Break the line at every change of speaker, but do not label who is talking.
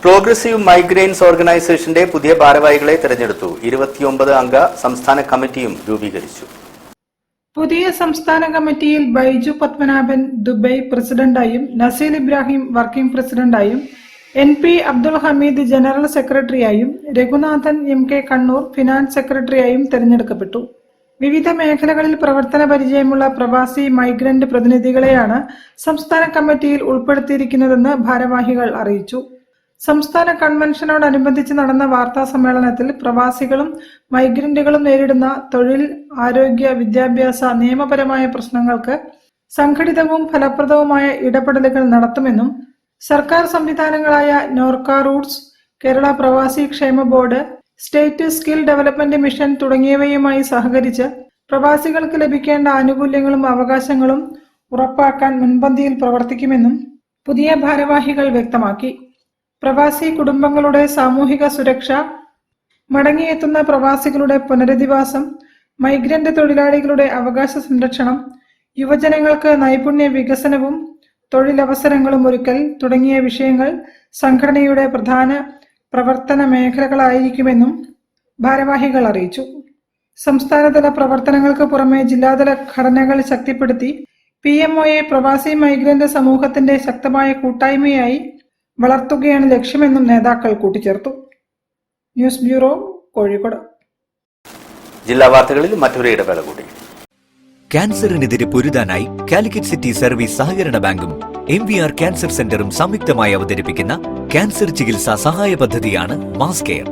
Progressive migrants ഓർഗനൈസേഷന്റെ പുതിയ ഭാരവാഹികളെ തെരഞ്ഞെടുത്തു. 29 അംഗ സംസ്ഥാന കമ്മിറ്റിയും രൂപീകരിച്ചു.
പുതിയ സംസ്ഥാന കമ്മിറ്റിയിൽ ബൈജു പത്മനാഭൻ ദുബൈ പ്രസിഡന്റായും, നസീൽ ഇബ്രാഹിം വർക്കിംഗ് പ്രസിഡന്റായും, NP അബ്ദുൽ ഹമീദ് ജനറൽ സെക്രട്ടറിയായും, രഘുനാഥൻ MK കണ്ണൂർ ഫിനാൻസ് സെക്രട്ടറിയായും തെരഞ്ഞെടുക്കപ്പെട്ടു. വിവിധ മേഖലകളിൽ പ്രവർത്തന പരിചയമുള്ള പ്രവാസി മൈഗ്രന്റ് പ്രതിനിധികളെയാണ് സംസ്ഥാന കമ്മിറ്റിയിൽ ഉൾപ്പെടുത്തിയിരിക്കുന്നതെന്ന് ഭാരവാഹികൾ അറിയിച്ചു. സംസ്ഥാന കൺവെൻഷനോടനുബന്ധിച്ച് നടന്ന വാർത്താ സമ്മേളനത്തിൽ പ്രവാസികളും മൈഗ്രന്റുകളും നേരിടുന്ന തൊഴിൽ, ആരോഗ്യ, വിദ്യാഭ്യാസ, നിയമപരമായ പ്രശ്നങ്ങൾക്ക് സംഘടിതവും ഫലപ്രദവുമായ ഇടപെടലുകൾ നടത്തുമെന്നും സർക്കാർ സംവിധാനങ്ങളായ നോർക്ക റൂട്ട്സ്, കേരള പ്രവാസി ക്ഷേമ board, state skill development mission തുടങ്ങിയവയുമായി സഹകരിച്ച് പ്രവാസികൾക്ക് ലഭിക്കേണ്ട ആനുകൂല്യങ്ങളും അവകാശങ്ങളും ഉറപ്പാക്കാൻ മുൻപന്തിയിൽ പ്രവർത്തിക്കുമെന്നും പുതിയ ഭാരവാഹികൾ വ്യക്തമാക്കി. പ്രവാസി കുടുംബങ്ങളുടെ സാമൂഹിക സുരക്ഷ, മടങ്ങിയെത്തുന്ന പ്രവാസികളുടെ പുനരധിവാസം, മൈഗ്രന്റ് തൊഴിലാളികളുടെ അവകാശ സംരക്ഷണം, യുവജനങ്ങൾക്ക് നൈപുണ്യ വികസനവും തൊഴിലവസരങ്ങളും ഒരുക്കൽ തുടങ്ങിയ വിഷയങ്ങൾ സംഘടനയുടെ പ്രധാന പ്രവർത്തന മേഖലകളായിരിക്കുമെന്നും ഭാരവാഹികൾ അറിയിച്ചു. സംസ്ഥാനതല പ്രവർത്തനങ്ങൾക്ക് പുറമെ ജില്ലാതല ഘടനകൾ ശക്തിപ്പെടുത്തി PMOയെ പ്രവാസി മൈഗ്രന്റ് സമൂഹത്തിന്റെ ശക്തമായ കൂട്ടായ്മയായി വളർത്തുകയാണ് ലക്ഷ്യമെന്നും നേതാക്കൾ കൂട്ടിച്ചേർത്തു. News bureau, Kozhikode.
ജില്ലാ വാർത്തകളിൽ മറ്റൊരു ഇടവേള കൂടി.
ക്യാൻസറിനെതിരെ പൊരുതാനായി കാലിക്കറ്റ് സിറ്റി സർവീസ് സഹകരണ ബാങ്കും MVR ക്യാൻസർ സെന്ററും സംയുക്തമായി അവതരിപ്പിക്കുന്ന ക്യാൻസർ ചികിത്സാ സഹായ പദ്ധതിയാണ് മാസ് കെയർ.